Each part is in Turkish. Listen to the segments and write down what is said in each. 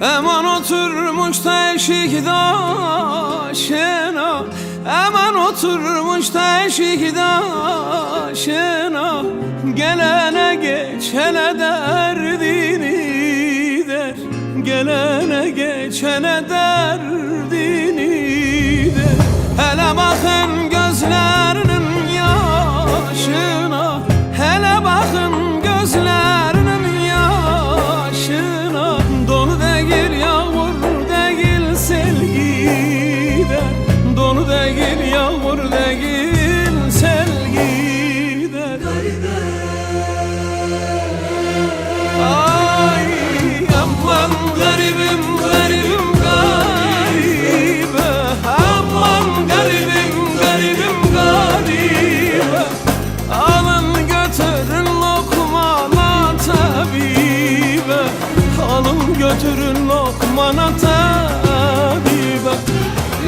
Eman oturmuş da eşik daşına, eman oturmuş da eşik daşına, gelene geçene derdini der, gelene geçene derdini der. Hele bakın gözlerinin yaşına, hele bakın gözlerinin yaşına. Donu değil yağmur değil sel gider, donu değil yağmur değil sel gider. Ay aman garibim garibim garibe, aman garibim garibim garibe. Alın götürün lokmana tabibe, alın götürün lokmana tabibe.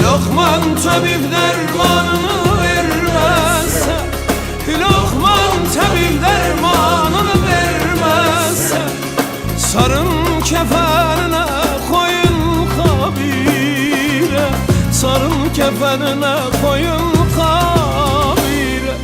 Lokman tabip dermanını vermezse, lokman tabip dermanını vermezse, sarın kefenine koyun kabire, sarın kefenine koyun kabire.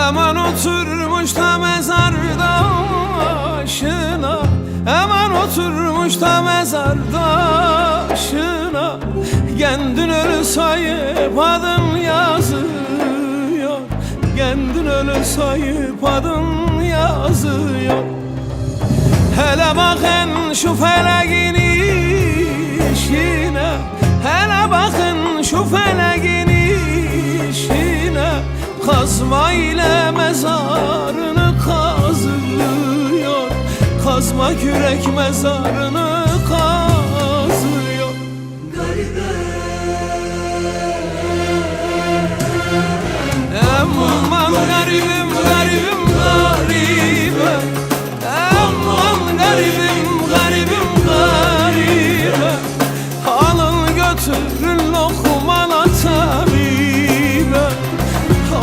Eman oturmuş da mezar taşına, eman oturmuş da mezar taşına. Kendin ölü sayıp adın yazıyor, kendin ölü sayıp adın yazıyor. Hele bakın şu feleğin işine, hele bakın şu feleğin işine. Kazma ile mezarını kazıyor, kazma kürek mezarını kazıyor. Aman garibim garibim garibe, aman garibim garibim garibe. Alın götürün lokmana tabibe,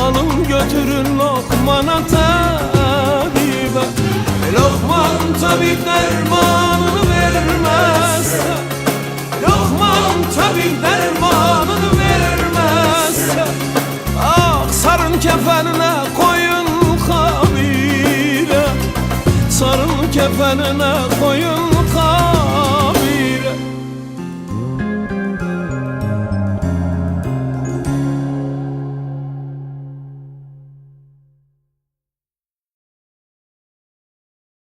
alın götürün lokmana tabibe. Lokman tabip dermanını vermezse, lokman tabip dermanını vermezse, ah sarın kefenine koyun kabire, sarın kefenine koyun